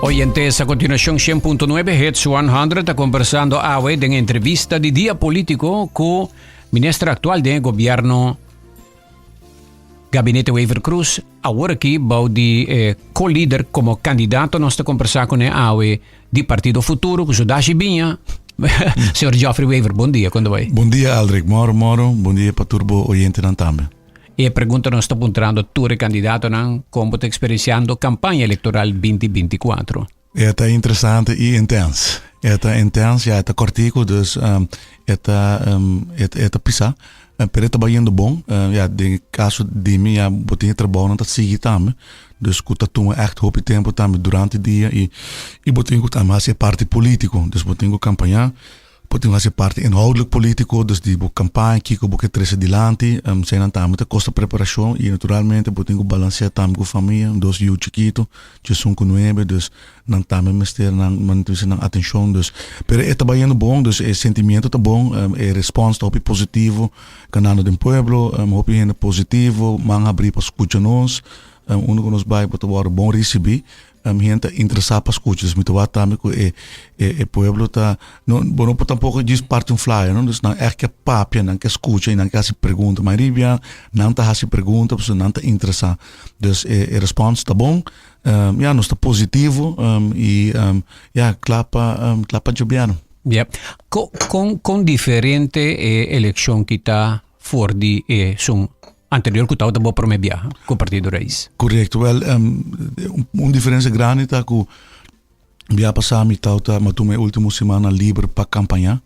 Oyentes, a continuación 100.9 Hits 100 está conversando hoy en entrevista de Día Político con ministra actual del gobierno Gabinete Wever Cruz. Ahora aquí va de co-líder como candidato. Nos está conversando con hoy de Partido Futuro, con Sudashi Binha. Senhor Geoffrey Wever, bom dia, quando vai? Bom dia, Aldrich. Moro. Bom dia para turbo oyente também. E a pergunta nos está apontando, tu é candidato, como está experienciando campanha eleitoral 2024? É interessante e intenso. É intenso, é cortico, dus é pisa. Pero está bem bom. De caso de mim, botinha trabalho não está seguindo também. Dus que tá tendo echt hoop tempo também durante o dia e botinha também fazer parte político. Dus botinha campanha. Pode fazer parte inhoudelijk político, dus die campagne, kiko boek het adiante, zijn dan também kosten preparação e naturalmente pode balancear também com família, dos eu chiquito, je são com nueve, dus dan também mister nan atenção, dus pero é trabalhando bom, dus é sentimento tá bom, é resposta hopi positivo, canal do pueblo, hopi gente positivo, man abrir para escutar nós, uno que nos vai para ter bom receber. Gente interessada para escutar, mas tu também que o pueblo tá não tampouco diz parte flyer, não, dus não é que papia, não que escuta e não que se pergunta, mas ribia não tá se pergunta, porque não tá interessado, dus a resposta tá bom, não está positivo e clapa jubiano. Yeah. Com diferente eleição que tá fora de anterior que estava também para me viajar com o Partido Raiz. Correto. Well, diferença grande está que via passar me tu me última semana livre para campanhar.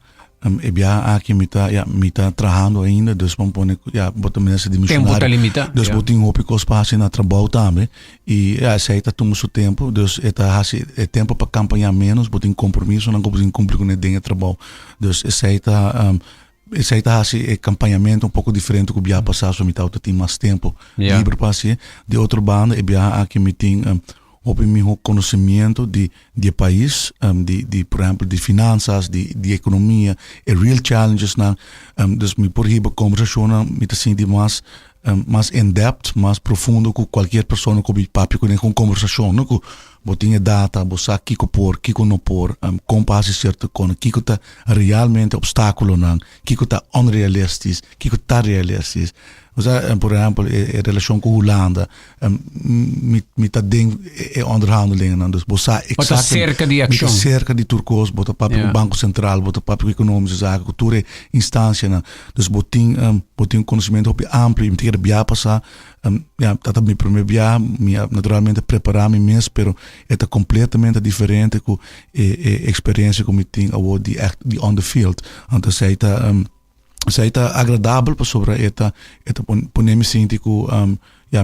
Via aqui me tá trabalhando ainda, dus vamos pôr botar nessa dimissionária. Tempo tá limitado. Dus botar hoop que os passos na trabalho também e aceita todo o tempo, dus é tempo para campanhar menos, botar compromisso, não botar cumprir com o trabalho. Dus aceita esse aí tá assim acompanhamento pouco diferente que o Bia passar so mitau tem mais tempo livre para si de outro banda e Bia aqui me tem meu conhecimento de país de por exemplo de finanças de economia e real challenges na dus me por riba conversação me tá assim de mais in depth mais profundo que qualquer pessoa que papi com conversação não que botinha data bosa kiko não por compase certo com kiko tá realmente obstáculo não kiko tá unrealistis kiko tá realistis por exemplo a relação com a Holanda me tá dentro onderhandelingen não dus bosa exato cerca de ação cerca de turcos bota papi com banco central bota papi com econômicos zaken cultura instância não dus botinha conhecimento amplo e me ter bia passar tata mi primeiro dia naturalmente preparar me mesmo pero é completamente diferente com a experiência que me tenho de on the field então sei tá agradável para sobre eta poner me sentir que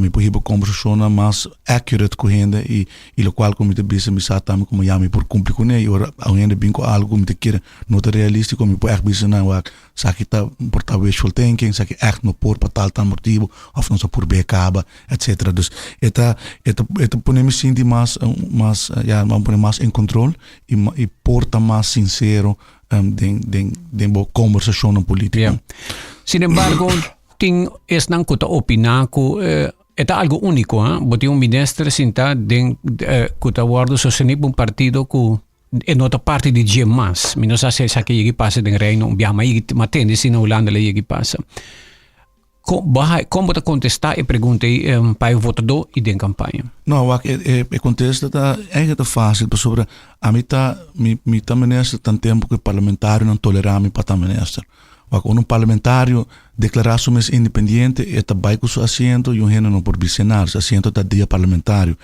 me pohiba conversação mais accurate com gente e lo qual como te bisa me sa também como me por cumprir com ele ora ainda bem com algo me te quer nota realístico me por echt bisa na wa sakita porta wishful thinking saki echt no por para tal motivo of não só por becaba etc dus eta poner me sentir mais vamos poner mais em controle e porta mais sincero de boa conversação política. Yeah. Sin embargo, tem es nan kuta opinaku é algo único, bote ministro sinta den kuta guardo sostenir partido ku nota parte de GMAS. Mi non sa se sa che gli passa den reino, abbiamo ma tende sino Holanda le gli passa. Como te contestar e pergunta para o votador e den campanha? Não, a contesta tá é fácil, sobre a mim tá ministro tanto tempo que parlamentário não tolerar me para ministro. Quando parlamentário declarar sua independente e tá vai com seu assento e gente não por bicenar, assento tá dia parlamentário.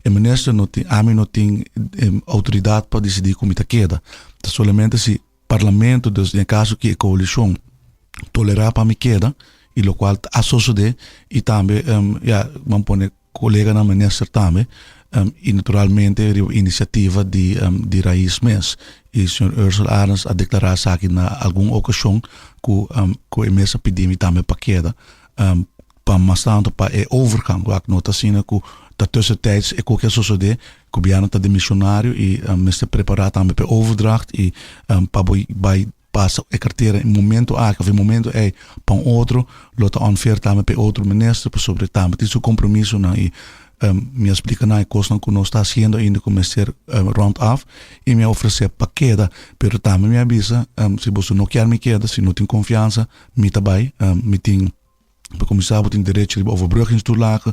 O ministro não tem autoridade para decidir como está queda. Tá somente se parlamento, em caso que a coalição tolerar para me queda e lo qual associado e também vamos pôr colega na ministra também e naturalmente a iniciativa de raiz mês e o senhor Ursula Arens a declarar aqui na alguma ocasião que a mesa pediu também para queda para mais tanto para overgang wat nota sina que tá tussentijds e qualquer sociedade que o biano tá de missionário e está preparado também para overdracht e para vai passa a carteira em momento que momento é para outro lota onver também para outro ministro para sobre também tem seu compromisso na e me explica na coisa que nós está haciendo ainda começar round off e me oferecer paquete, pero também me avisa se você não quer me queda, se não tem confiança, me também, me tem para começar a ter direito de overbrugging te lagen,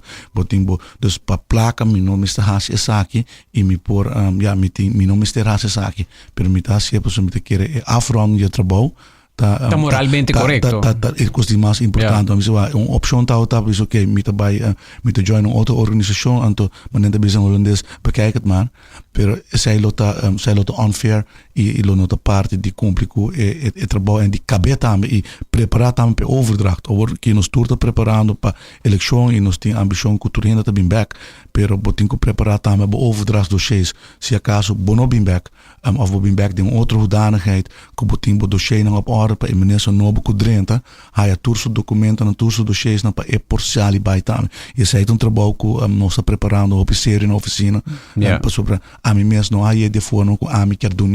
dus para placa me não mister hace aqui e me por me não mister hace aqui, pero me tá se você me te quer afronden je trabalho. Está moralmente correcto. É coisa mais importante. Uma opção tá is oké, me te join uma outra organisação, então manente bezig holandês, bekijk het maar. Pero zij lota unfair e lo nota parte di complico e trabalho en di cabeta e preparar também para overdracht. Over que nos turta preparando para eleição e nos tem ambição que turhenda tá bem back, pero botinco preparar também para overdracht dossiers. Se acaso bono bem back, of we bem back de outra hoedanigheid, que botinco dossier não op orde para minister novo kudrenta, hij turso documenten en turso dossiers na para porciali bij também. E zij een trabalho que nós está preparando op série na oficina, para sobre a mim mesmo não há de forma que a mim quer doen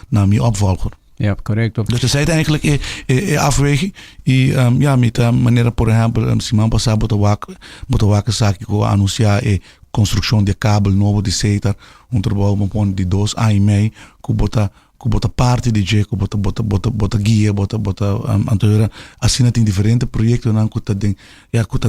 na mijn opvolger. Ja, correct. Dus dat is eigenlijk afweging. En met manier, por exemplo, semana passada botou wakker zaken que anunciar construção de cabo novo de CETAR, trabalho de 2 anos e meio, que bota parte de je, que bota guia, bota anterior, assim tem diferentes projetos, não que tá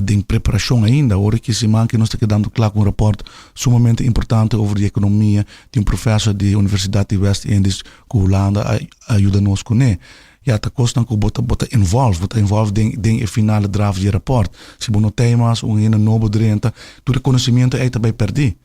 tem preparação ainda. Agora que semana que nós está dando claro um rapport sumamente importante over de economia, de professor de Universidade de West Indies que Holanda ajuda nos com né. Ja, tá costa que bota envolve den finale draft de rapport. Se bono temas, novo renta, tudo conhecimento aí também perdi.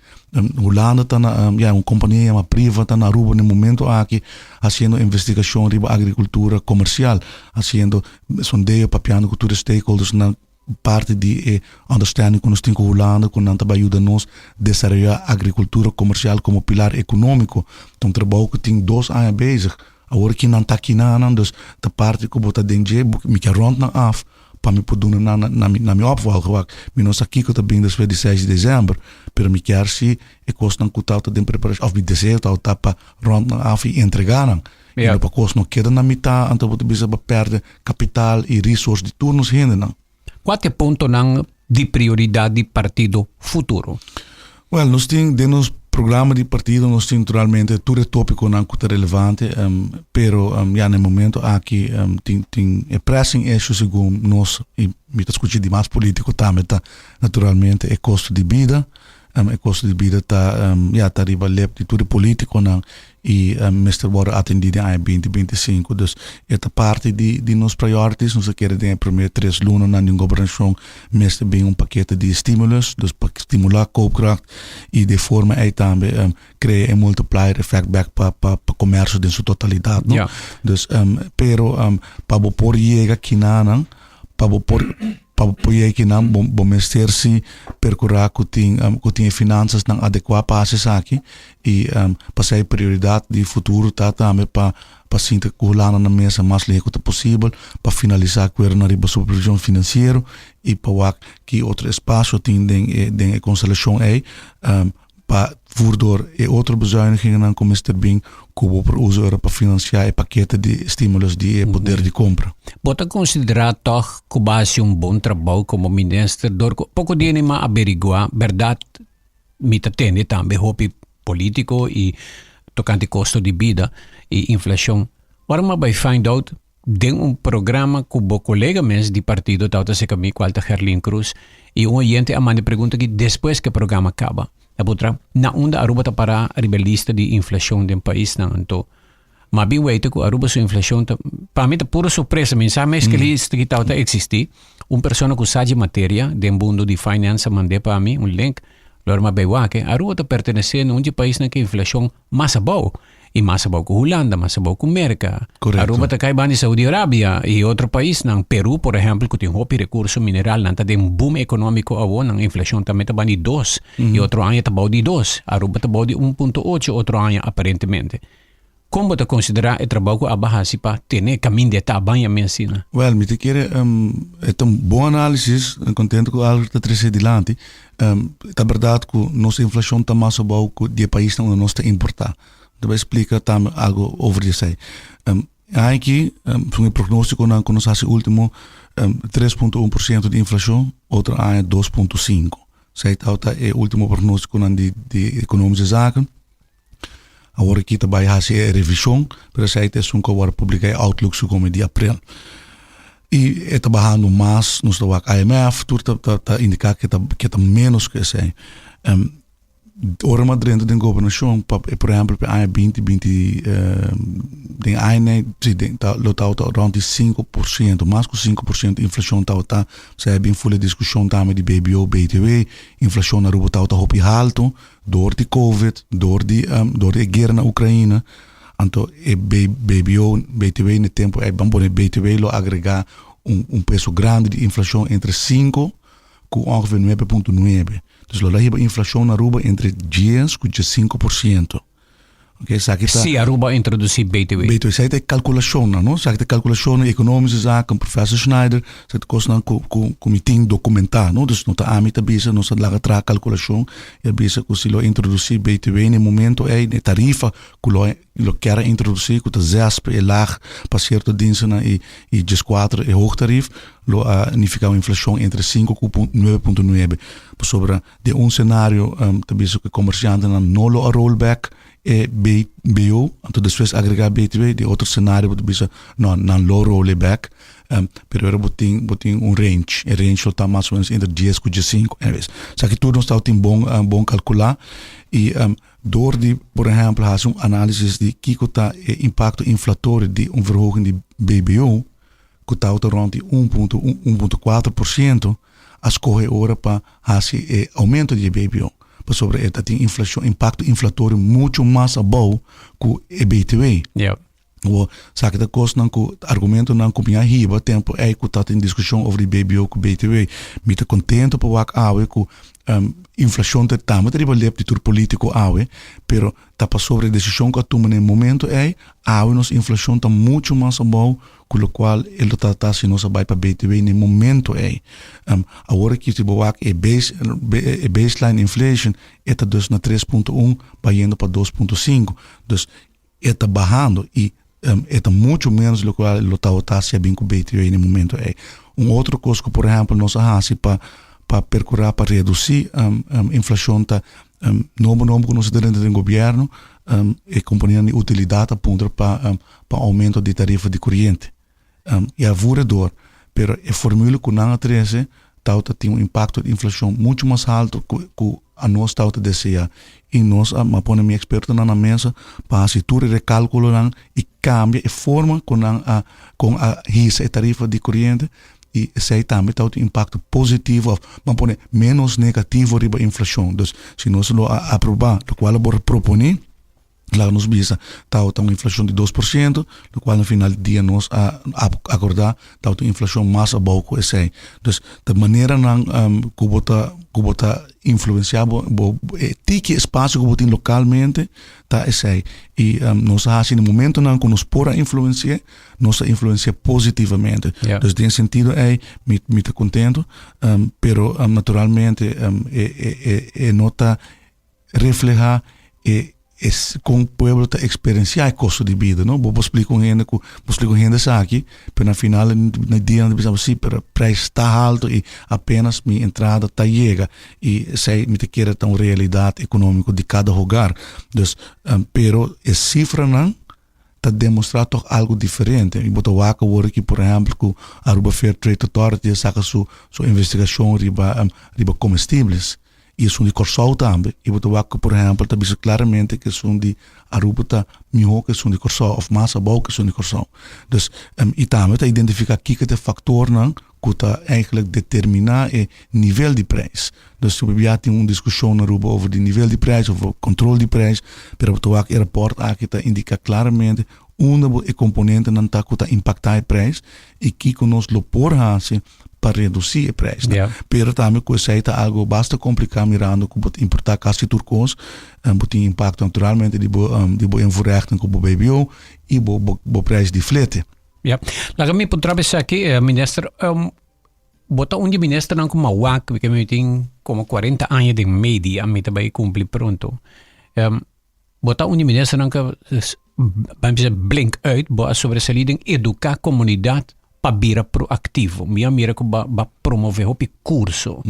Holanda está uma companhia uma privada na Aruba no momento aqui fazendo investigação riba agricultura comercial, fazendo sondeio papiando com todos stakeholders na parte de understanding que nós temos com Holanda, que não também ajuda nos desarrollar agricultura comercial como pilar econômico. Então trabalho que tem 2 anos bezig. Agora que não está aqui nada, dus de parte que eu boto dentro, me quer rond na af, para me poder na minha opvolger. Me não aqui que eu também desde 16 de dezembro, pero me quer se eu gosto não cutar de preparação, ou me desejo tá para rond na af e entregar. E não para costa não queda na metade, então eu preciso perder capital e recursos de turnos ainda não. Qual é o ponto de prioridade do partido futuro? Well, nós temos programa de partido nós temos naturalmente tudo tópico não que é relevante, pero no momento aqui tem pressing issue segundo nós e me discutir de mais político também tá naturalmente é custo de vida. O custo de vida está riba lep de tudo político não e Mr. Bora atendido em 2025, dus esta parte de nos priorities, nós queremos ter primeiro 3 lunas na governação, Mr. bem paquete de estímulos, dus para estimular koopkracht e de forma aí também criar multiplier effect back para comércio em sua totalidade, não? Dus pero para por chegar aqui não, para apoiar que não bom mestre percorrer que tem finanças não adequadas para essa aqui e passar prioridade de futuro tá também para sinta que lá na mesa mais lento possível para finalizar com a riba supervisão financeira e para que outro espaço tem den constelação aí para voordoor outro bezuinigingen dan como Mr. Bing kubo para uso para financiar paquete de estímulos de poder de compra. Bota considerar toch que base bom trabalho como ministro, pouco de anima averiguar verdade me atende também hobby político e tocante custo de vida e inflação. Agora vai find out tem programa que o colega mesmo de partido tauta se caminho qualta Gerlin Cruz e oyente a manda pergunta que depois que o programa acaba na onda Aruba está para a lista de inflação do país não então mas bem weite que Aruba sua inflação para mim é pura surpresa mensagem que lista que está existir pessoa que sabe matéria do mundo de finance mandei para mim link lorma bem que Aruba está pertencendo a país na que a inflação mais boa e mais boa que Holanda, mais boa que América. Aruba está caindo em Saudi Arábia e outro país, não Peru, por exemplo, que tem recurso mineral, não tem boom econômico agora, a inflação também está de 2 e outro ano está de 2. Aruba está de 1.8, outro ano aparentemente. Como você considera o trabalho que a base para ter caminho de estar bem a medicina? Well, me te quer é bom análise, contento com algo que está adiante. É verdade que nossa inflação está mais boa que o país onde nós está importar. Eu vou explicar também algo sobre isso aí. Aqui, um prognóstico que nós fazemos último 3.1% de inflação, outro ano 2.5%. Zij het ultimo pronóstico aan die economische zaken. Agora aqui também há a revisão, para zij het zo'n waar publicai outlook zo die april. E está bajando mais, nos do IMF, tudo tá indicar que tá menos que sei. Ora Madrid den governação, por exemplo, para 2020 den ANE, tá lotado rond 5%, mais que 5% inflação tá, se hebben volle discussão também de BBO, BTW, inflação na rua tá hopi alto, door die COVID, door die guerra na Ucrânia. Então, BBO, BTW no tempo é bom, BTW lo agregar peso grande de inflação entre 5 com ongeveer 9,9. Dus lo hebben inflação na Aruba entre 10 e 5%. Okay, se Aruba introduzir BTW. BTW, zij het calculação, não? Zij het calculação economische zaken, professor Schneider, zij het kost dan comité documentar, não? Dus nota amita bisa, nós laga tra calculação, e bisa que se lo introduzir BTW no momento é ne tarifa que lo quer introduzir, que o ZESP é laag, para certo diensten e GES4 é hoog tarief, lo significa uma inflação entre 5 e 9,9. Sobre de cenário, bisa que comercianten não lo rollback BO, então depois agregar BTW, de outro cenário você bisa não low rollback, pero era botin range, e range está mais ou menos entre 10 e 5. Anyways, só que tudo está bom calcular e door die, por exemplo, has análise de que está impacto inflatório de verhoging de BBO, que está rond 1,4%, as corre ora para aumento de BBO. Sobre dat die impacto inflatório muito mais abaixo que o BTW. Yeah. O sabe da coisa não que argumento não que minha riba tempo é que está em discussão sobre BBO com BTW. Me está contento para o awe que inflação te tá, mas riba lep de tur político awe, pero tá para sobre decisão que toma no momento é awe nos inflação tá muito mais abaixo, com o qual ele tá se nós vai para BTW no momento é. Agora que tipo é baseline inflation está dus na 3,1, indo para 2,5. Dus está bajando e está muito menos do que ele está se bem com o BTW no momento é. Outro coisa que, por exemplo, nós fazemos para percorrer, para reduzir inflação, tá novo que nós temos no governo, é companhia de utilidade aponta para aumento de tarifa de corrente. E a voedor, pero a fórmula que não atrese, tem impacto de inflação muito mais alto que a nós deseja. E nós, mas põe minha experta na mesa para se tu recalculo e cambia a forma com a risa e tarifa de corrente e sei também tem impacto positivo, mas põe menos negativo riba inflação. Então, se nós lo aprovar, o qual vou proponer, lá nos bisa tá uma inflação de 2%, no qual no final do dia nós acordar tá uma inflação mais abaixo que essa. Então, da maneira que bota influenciar que espaço que botin localmente tá essa. E nós no momento que nos pora influenciar, nós influencia positivamente. Yeah. Então, nesse sentido me tá contento, pero naturalmente nota reflejar com o povo tá experienciar custo de vida, não? Vou explicar com gente isso aqui, mas no final no dia não pensava assim, pero o preço está alto e apenas minha entrada tá chega e sei me te quer tão realidade econômica de cada lugar, então, pero a cifra não tá demonstrar toch algo diferente. E botar wakker worden que, por exemplo, que a Aruba Fair Trade Authority saca sua investigação riba comestíveis. E são de Corsol também. E botar wakker, por exemplo, tá visto claramente que são de Aruba tá melhor que são de Corsol, ou mais abaixo que são de Corsol. Dus, e também tá identificar que é fator não que tá eigenlijk determinar o nível de preço. Dus we hebben een discussie na Aruba over de nível de preço, over controle de preço, pero botar wakker rapport aqui tá indica claramente onde componente não tá que tá impactar o preço e que nós lo por hacer para reduzir o preço. Yeah. Pero também que isso é algo bastante complicado mirando que pode importar casi turcos, tem impacto naturalmente de bo invoerrechten com o BBO e bo preço de flete. Ja, laga mi puntrabe sa aqui, minister, bota onde minister não como wak, porque me tem como 40 anos de media, a mim também cumpre pronto. Bota onde minister não que vamos blink uit, bo sobresaliding educar a comunidade para vir proativo. Minha mira que ba promover o curso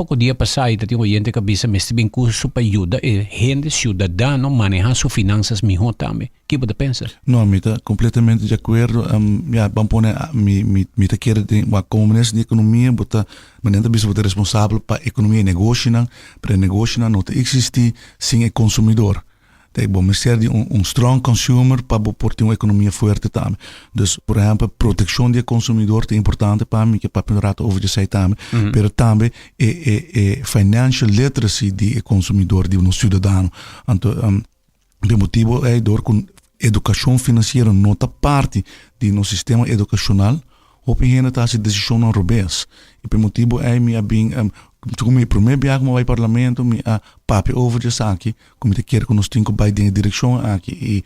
pouco dia passado, dat yung oyente kabisa, mas bem curso para ajuda e gente ciudadano manejar sus finanças mejor também. Que você pensa? No, mi está completamente de acordo. Vamos poner, mi te quer como ministro de economia, bota, manenta bisa bota responsável para economia e negócio, para negócio não te existe sem o consumidor. Tem bom, mas ser strong consumer para ter uma economia forte também. Dus, por exemplo, proteção do consumidor é importante para mim, que para melhorar over de sei também, mas também financial literacy do consumidor, do nosso cidadão. Então, o motivo é door com educação financeira nota parte do nosso sistema educacional, op een está a decisão não roubes. E o motivo é minha bem como meu primeiro viagem ao parlamento, minha papi over de aqui, como te quer que nós temos by de direção aqui e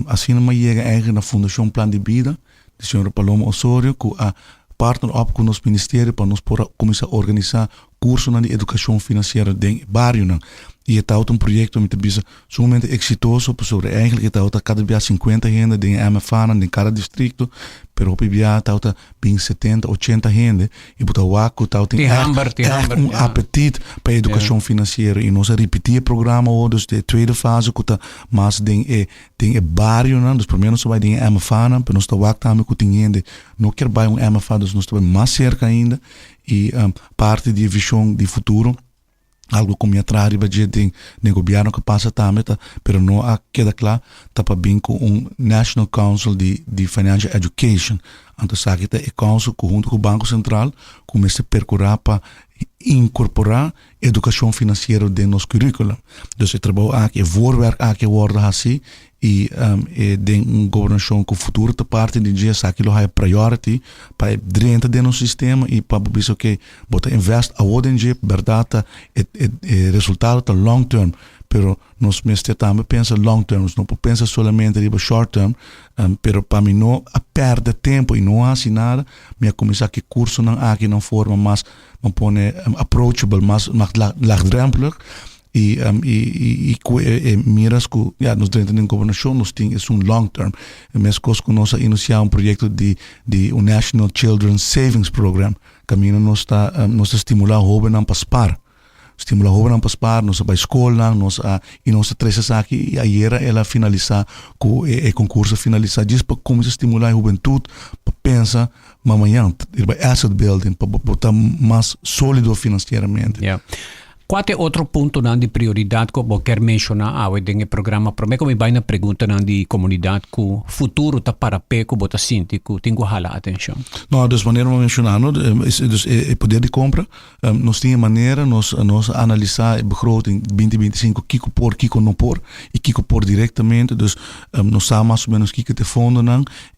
assim não chega eigen na fundação Plan de Vida, de senhora Paloma Osorio, que a partner op com o nosso ministério para nós começar a organizar curso na educação financeira de bairro. E é um projeto que é sumamente exitoso, porque eigenlijk é cada vez 50 gente de MFA em cada distrito, mas o PBA está bem 70, 80 gente, e o Waco tem apetite para a educação financeira. E nós repetimos o programa, dus de tweede fase, que está mais de bairro, dus primeiro nós vamos em MFA, mas nós estamos também com gente, não quer bij MFA, dus nós estamos mais cerca ainda, e parte da visão de futuro. Algo como a trás de governo que passa também, pero não queda claro, está para bem com National Council de Financial Education. Então, sabe que é council junto com o Banco Central começa a percorrer para incorporar educação financeira dentro do nosso currículo. Então, o trabalho aqui é voorwerk aqui worden assim e de governação com o futuro da parte de dia sabe que é priority para dentro do nosso sistema e para isso que bota invest a ordem de verdade resultado da long term. Pero nós mestre também pensa long term, não pensa somente de short term, pero para mim não perde tempo e não assim nada, me começar que curso não aqui não forma mais, não põe approachable, mais laagdrempelig e miras que nós dentro da governação nós temos long term, mas coisa que nós iniciar projeto de National Children's Savings Program, caminho nós está estimular jovens a paspar. Estimular jovens a paspar, nós vai escola, e nós traz aqui e aí ela finalizar com o concurso finalizar disso para começar a estimular a juventude para pensar amanhã, vai asset building para botar mais sólido financeiramente. Yeah. Qual é outro ponto de prioridade que eu quero mencionar no programa? Para mim, como vai na pergunta de comunidade que o futuro está para pé, que você sente que tem que jalar atenção? Não, dus wanneer we mencionando, dus poder de compra, nós temos maneira, nós analisar a begroting 2025, kiko por, kiko não por, e kiko por diretamente, dus nós sabemos mais ou menos kiko te fundo,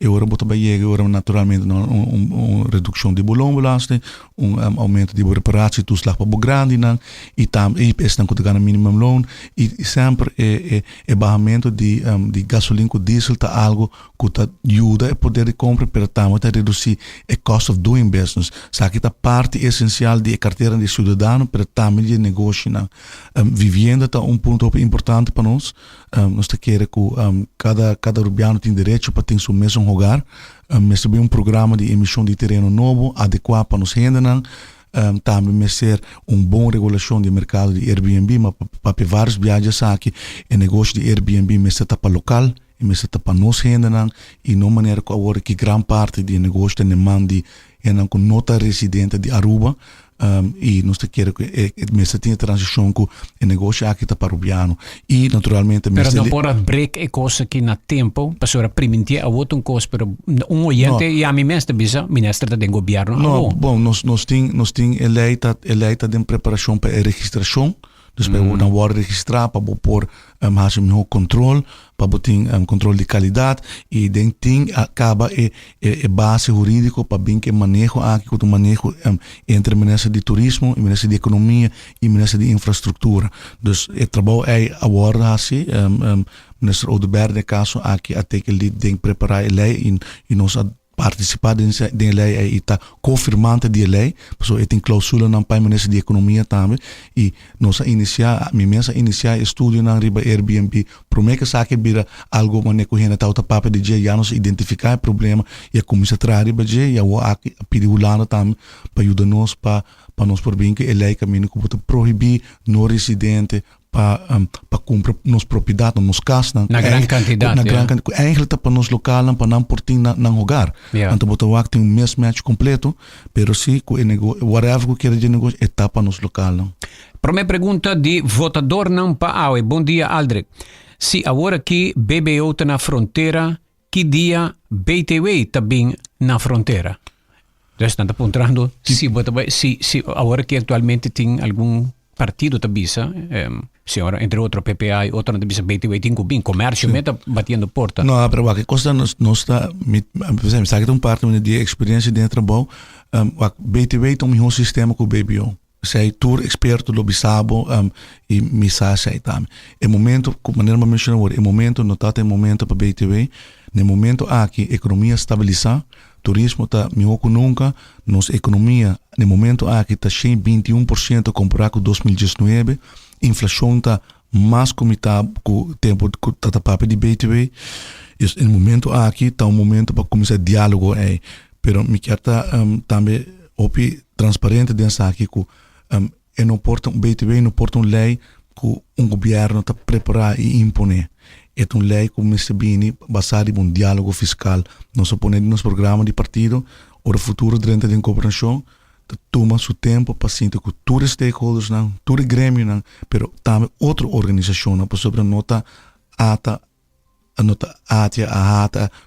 e agora bota vai chegar, agora naturalmente redução de belasting, aumento de reparatie, toeslag para o grande, e também estão com o minimum loan e sempre o barramento de gasolina com diesel tá algo que ajuda a poder de compra, mas também a reduzir o cost of doing business. Sabe que é parte essencial de carteira de cidadão, mas também de negócio. Vivienda é ponto importante para nós. Nós queremos que cada urbano tem direito para ter seu mesmo lugar. Nós temos programa de emissão de terreno novo, adequado para nos render. Também ser bom regulação de mercado de Airbnb, mas para vários viagens aqui, o negócio de Airbnb está para local, está para nós render, e não maneira que agora que grande parte do negócio tem demanda com nota residente de Aruba, e nós queremos que a tenha transição com o negócio aqui está para o piano e naturalmente mas não pode break a coisa aqui na tempo para permitir a outra coisa para oyente e a mim mesmo bisa ministro do governo não bom nós tem eleita de preparação para a registração. Dus bij worden worden registrado para pôr um controle, para ter controle de qualidade e tem acaba base jurídico para bem que manejo aqui com o manejo entre o Ministério de Turismo, o Ministério de Economia e o Ministério de Infraestrutura. Dus o trabalho é agora assim, Minister Odeberg de caso aqui até que ele tem preparar a lei e nós participar dessa lei e está confirmando de lei, so tem cláusula na pai ministro de economia também e nossa iniciar estudo na riba Airbnb, promete que saque vira algo mané que hena tauta papo de dia já nos identificar problema e a comissão tra riba dia e o aqui pedir ulana também para ajudar nós para nós por bem que lei caminho que pode proibir no residente para comprar nos propriedade nos casas na grande quantidade eigenlijk para nos local para não porting na lugar então botar o tem um mismatch completo pero se whatever que quer de negócio etapa nos local. Primeira pergunta de votador não pa bom dia Aldrich, se agora que BBO está na fronteira que dia BTW também na fronteira então está apontando se agora que atualmente tem algum partido tabisa, senhora, entre outro PPI, outro tabisa BTW, tem bem comércio, meta batendo porta. Não, pero a coisa não está, por exemplo, sabe que um parte de experiência dentro do trabalho, BTW tem um sistema com o BBO. Sei tour experto do bisabo e misa sei também. É momento, como maneira me mencionou, é momento, não tá tem momento para BTW, no momento aqui economia estabilizar, turismo está melhor que nunca, nossa economia no momento aqui está 21% comparado com 2019, inflação está mais comitada com o tempo que está papo de BTW, e no momento aqui está momento para começar diálogo aí, pero me quer também transparente dentro aqui que não porta BTW não porta uma lei que governo está preparar e impor. É uma lei que me bem baseada em diálogo fiscal. Nós suponemos nos programas de partido ou o futuro dentro da governação toma seu tempo para sentir que todos os stakeholders, todos os grêmios, mas também outra organização, por exemplo, nota ATA,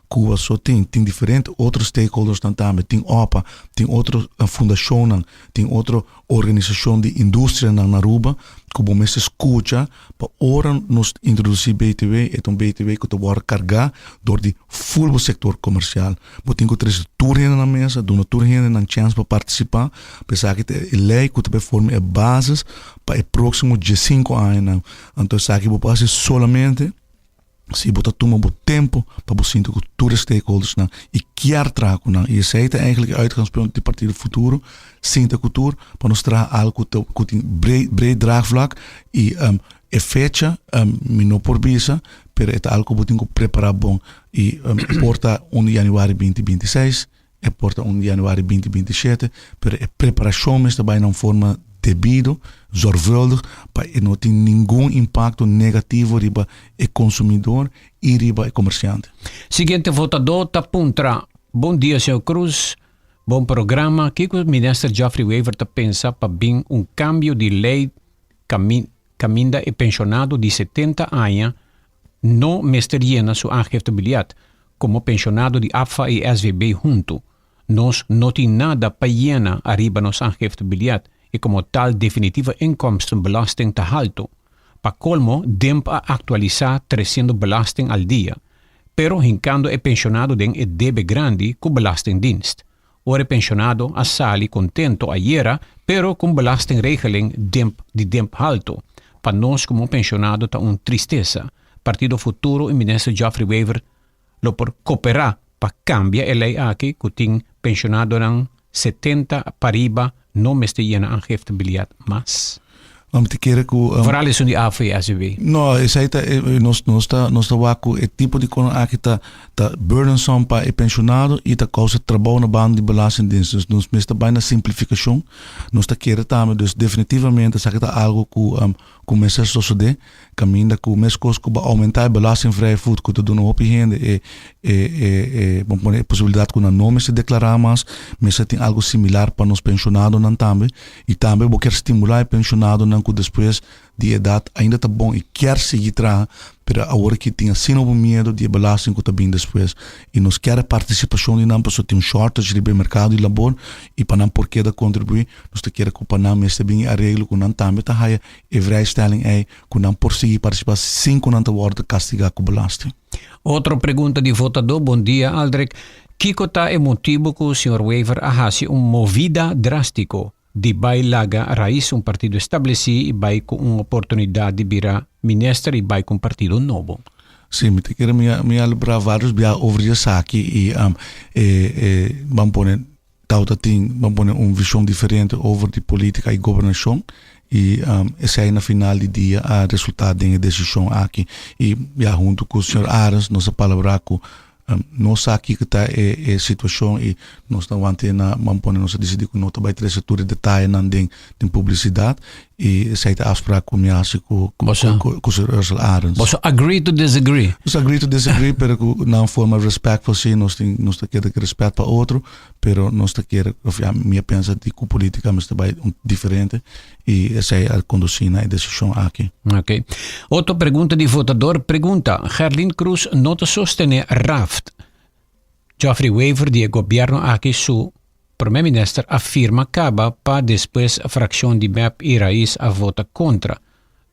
Cuba, só tem diferentes outros stakeholders também, tem OPA, tem outra fundação, tem outra organização de indústria na Aruba, que o mês escuta, para ora nos introduzir BTW, é BTW que vai carregar door de full sector comercial. Tem que trazer tudo na mesa, dar tudo na chance para participar, pensar que a lei que vai formar a base para o próximo 5 anos. Então, sabe que vai passar solamente se botar toma o tempo para você sentir que todos os stakeholders e quer trazer e esse é eigenlijk uitgangspunt do partido futuro sinta cultura para nos trazer algo que tem breed draagvlak e é fecha não por bisa pero é algo que tem que preparar bom e porta 1 de januari 2026 e porta 1 de januari 2027 pero a preparação mas também não forma debido, zorgvuldig, para não ter nenhum impacto negativo riba o consumidor e riba o comerciante. Seguinte votador tá puntra. Bom dia, senhor Cruz. Bom programa. Que o ministro Geoffrey Weaver tá pensa para bem cambio de lei caminda e pensionado de 70 anos não mesteriena sua aangiftebiljet como pensionado de AFA e SVB junto. Nós não tem nada para llena arriba nos aangiftebiljet e como tal definitiva inkomstenbelasting te alto. Pa colmo, demp a actualizar 300 belasting al dia, pero hincando e pensionado den e debe grande cu belastingdienst. Ore pensionado a sali contento ayer, pero con belastingregeling demp alto. Pa nos como pensionado ta un tristeza. Partido Futuro e ministro Geoffrey Weaver lo por cooperar pa cambia e lei aqui kuting pensionado ng 70 pariba não me está indo aangiftebiljet, mas vooral is die AF e SUV. No, essa aí nós está o tipo de coisa aqui tá burdensome para o pensionado e tá causa trabalho na banda de belastingdienst. Nós está bem na simplificação. Nós está querendo também, dus definitivamente essa tá algo que começa a suceder, caminho que o mês coisa que aumentar a belastingvrij voet, que tá dando op gente bom a possibilidade que não se declarar mais, mas tem algo similar para nos pensionados também e também vou querer estimular o pensionado que depois de idade ainda está bom e quer seguir atrás, pero agora que tem assim o medo de belasting que está bem depois e nos quer a participação de não pessoa tem shortage de mercado de labor e para não porque da contribuir nós te quer que para não mas bem arreglo que não também tá haia e vrijstelling é que não por seguir participar sem que não te worden castigar com belasting. Outra pergunta de votador, bom dia Aldrich. Kiko tá é motivo que o Sr. Weaver ahasi movida drástico de bailaga raiz partido estabelecido e vai com uma oportunidade de virar ministro e vai com partido novo. Sim, me quero me alubrar vários bia over essa aqui e vamos pôr tauta tem vamos pôr visão diferente over de política e governação e esse aí na final do dia a resultado da decisão aqui e junto com o senhor Aras nossa palavra com nós aqui que está é situação e nós estamos antena vamos pôr nós decidir que nós vai ter setor de detalhe não tem publicidade e essa aí está afspraak com minha com o senhor Ursula Arens. Você agree to disagree? Nós agree to disagree, pero não forma respectful sim, nós queremos respeito para outro, pero nós queremos, minha pensa de que política mas também diferente e essa aí a conduzir na decisão aqui. Ok. Outra pergunta de votador pergunta, Gerlin Cruz nota sostener Raft. Geoffrey Wever, de governo aqui su primeiro-ministro, afirma acaba para depois a fração de MEP e Raiz a vota contra.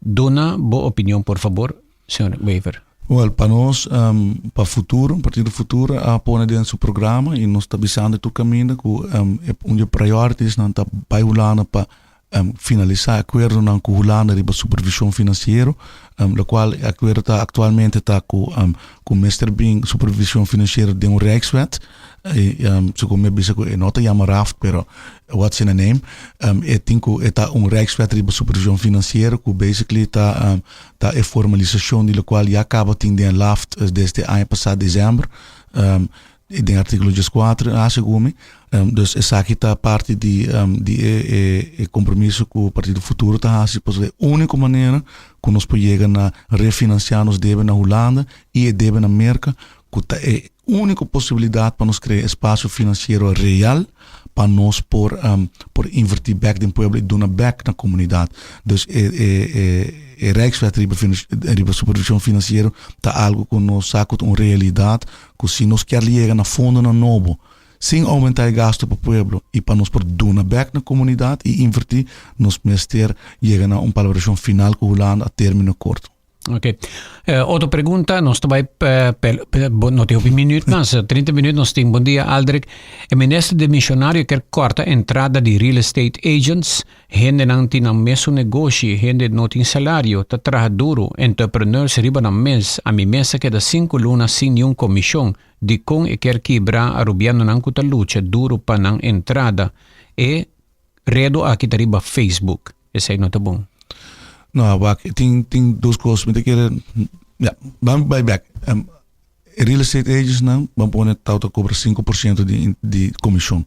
Dona boa opinião, por favor, senhor Wever. Well, para nós, para o futuro, partido futuro, a pôr dentro do programa e nós estamos pensando no caminho que uma priorities não está bailando para finalizar acordo com o Holanda de supervisão financeira, o qual acordo está atualmente está com o Mr. Bing supervisão financeira de Rijkswet. Como eu disse, não está chamado Raft, pero what's in the name? Está Rijkswet de supervisão financeira que basically está a formalização de qual já acaba de Raft desde ano passado dezembro. Em artigo 4, asseguro-me. Dus essa aqui está parte de compromisso que o Partido Futuro está a fazer. A única maneira que nós podemos refinanciar nos debes na Holanda e debes na América, que é a única possibilidade para nós criar espaço financeiro real para nós por invertir back no povo e donar back na comunidade. Dus Rijkswet de supervisão financeira está algo que nós sacamos uma realidade que se nós queremos chegar na fundo na novo sem aumentar o gasto para o povo e para nós por donar back na comunidade e invertir, nós mestre chegar na uma palabração final com o Holanda a término curto. Ok. Outra pergunta, nós também, não tem 1 minuto, mas 30 minutos, nós temos. Bom dia, Aldrich. O ministro de Missionário quer cortar a entrada de real estate agents, gente não tem o mesmo negócio, gente não tem salário, está trabalhando duro, entrepreneurs riba na mês, a minha mesa queda 5 lunas sem nenhuma comissão, de com e quer quebrar a rubiano não cuta luta duro para não entrada, e redo aqui está riba Facebook. Esse aí não está bom. Não, tem duas coisas. Vamos back. Real estate agents não, vamos pôr que cobra 5% de comissão.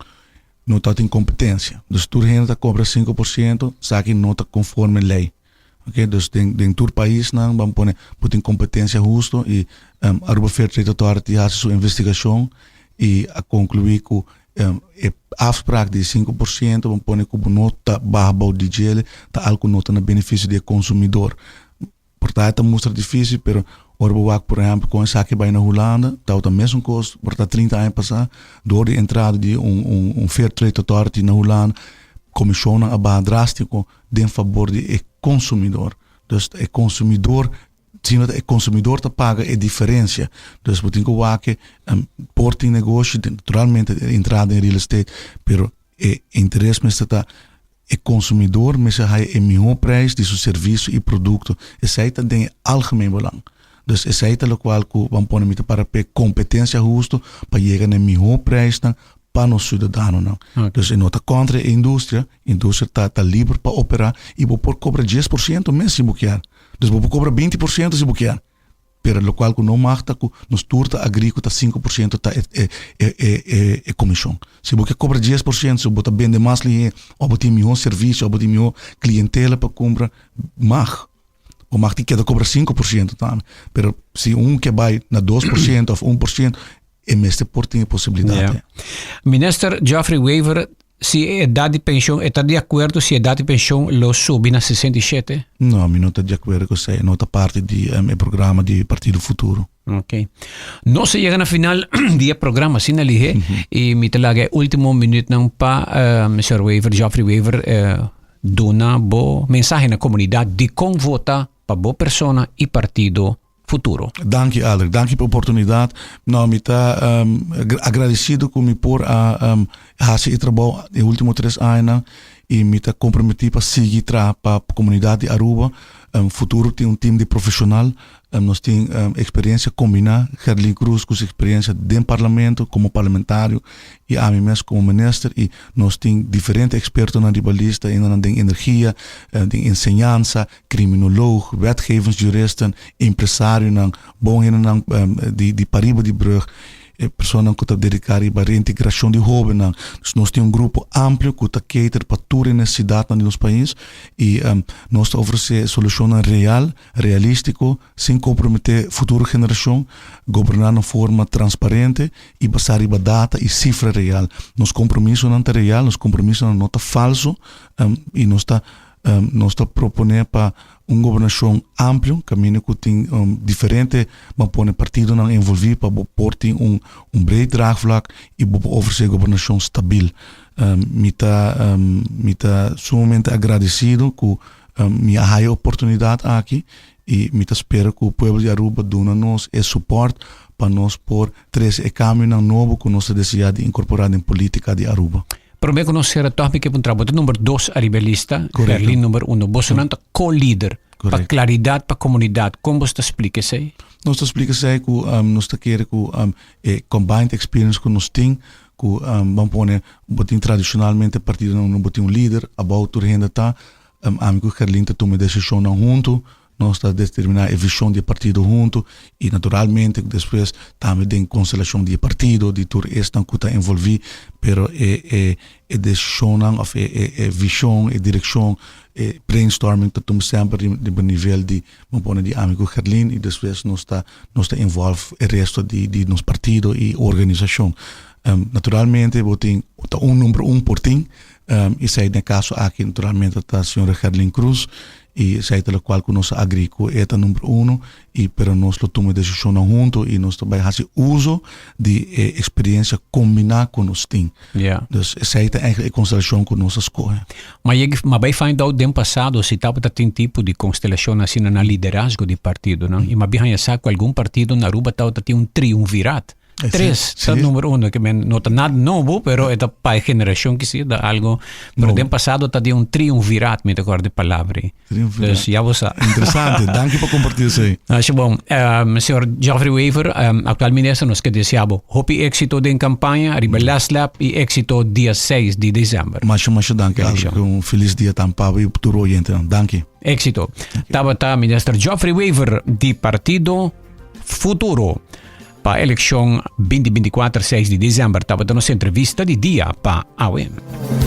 Não está em competência. Dus toda gente cobra 5%, só que não está conforme a lei. Ok? Dus em todo país não, vamos pôr tem competência justa e a Aruba Fair Trade Authority faz sua investigação e a concluir que afspraak de 5%, vamos pôr que nota barra de gel, está algo nota no benefício do consumidor. Portanto, é muito difícil, mas por exemplo, com essa que vai na Holanda, está o mesmo custo, portanto, 30 anos passar, door de entrada de Fair Trade Authority na Holanda, comissiona a barra drástico em favor do consumidor. Dus o consumidor sim, o consumidor te paga a diferença. Dus we denken que portem negócio, naturalmente entrada em real estate, pero o interesse está o consumidor, mas é o melhor preço de seu serviço e produto. Esse aí tem algemeen belang. Dus esse aí é o qual vamos pôr para ter competência justa para chegar no melhor preço para os cidadãos. Okay. Dus in outra contra a indústria está livre para operar e vou cobrar 10% mês se quer. Dus vou cobrar 20% se quer. Pero lo qual não marca que nos turta agrícola 5% é comissão. Se você cobra 10%, se você vende mais linha, ou você tem melhor serviço, ou você tem melhor clientela para comprar, ou mag que cobra 5% também. Pero se que vai na 2% ou 1%, é mesmo por ter possibilidade. Yeah. Minister Geoffrey Wever, se a idade de pensão, está de acordo se a idade de pensão lo sobe na 67? Não, não está de acordo com isso. Não está parte do programa do Partido Futuro. Ok. Nós chegamos na final do programa, sim, ali, e me talaga último minuto não para Mr. Wever, Geoffrey Wever, dona boa mensagem na comunidade de como votar para boa pessoa e partido futuro. Dank je, Alder. Dank je por oportunidade. Não, me está agradecido com me por a fazer trabalho nos últimos 3 anos e me tá comprometi para seguir para a comunidade de Aruba. Futuro tem time de profissional. Nós temos experiência combinar Gerlin Cruz com experiência dentro do parlamento como parlamentário e a mim mesmo como ministro, e nós temos diferentes expertos na ribalista em energia, em ensinança, criminoloog, wetgevingsjuristen, empresário, bom de Pariba de Brug. Pessoas que estão dedicadas para a reintegração de jovens. Nós temos um grupo amplo que está cater para toda a necessidade no nosso país e nós estamos oferecendo soluções realísticas, sem comprometer a futura geração, governar de forma transparente e basar em data e cifra real. Nosso compromisso não é real, nosso compromisso não é falso e nós está propondo para uma governação ampla, caminho que tem diferente, mas põe partido não envolvido para pôr um breed draagvlak e oferecer governação stabil. Me está sumamente agradecido que me há a oportunidade aqui e me espero que o povo de Aruba dê-nos esse suporte para nós pôr três caminho novo que nós desejamos incorporar em política de Aruba. Prometo conocer a tópica para trabalho número 2 a ribelista, Gerlin número 1. Você não é co-líder, para claridade para a comunidade. Como você explica isso aí? Nós explicamos que nós queremos que combined experience que nós temos, que vamos pôr tradicionalmente partido não botar um líder, a volta ainda está, amigo Gerlin toma decisão junto. Nós estamos determinar a visão do partido junto e naturalmente depois também tem constelação de partido, de tudo isso que está envolvido, pero a decisão, a visão, a direção, brainstorming que estamos sempre no nível de amigo Gerlin e depois nós está envolve o resto de nosso partido e organização. Naturalmente, tem número 1 por tim, e sai no caso aqui naturalmente está a senhora Gerlin Cruz, e sai pelo qual que nós agrico é o número 1 e pero nós tomamos decisão junto e nós também fazemos uso de experiência combinar com nós tem. Yeah. Dus sai é a constelação que nós escolhe. Mas vai find out no passado se estava tem tipo de constelação assim na liderazgo de partido, não? E mas bem sabe algum partido na Aruba tem um triunvirato. Tres, sí. número 1, que no está nada novo, pero é da pai geração que se dá algo, pero no passado está de um triunvirato, me acordo de palavra. Dus já você. Interessante, danke por compartilhar isso aí. Acho bom. Senhor Geoffrey Weaver, atual ministro, nós que desejamos hope éxito de campanha, arriba last lap e éxito dia 6 de dezembro. Mas danke, um feliz dia também e futuro oyente. Danke. Éxito. Estava ministro Geoffrey Weaver de Partido Futuro. Para a eleição 2024, 6 de dezembro, estava dando entrevista de dia para a AWN.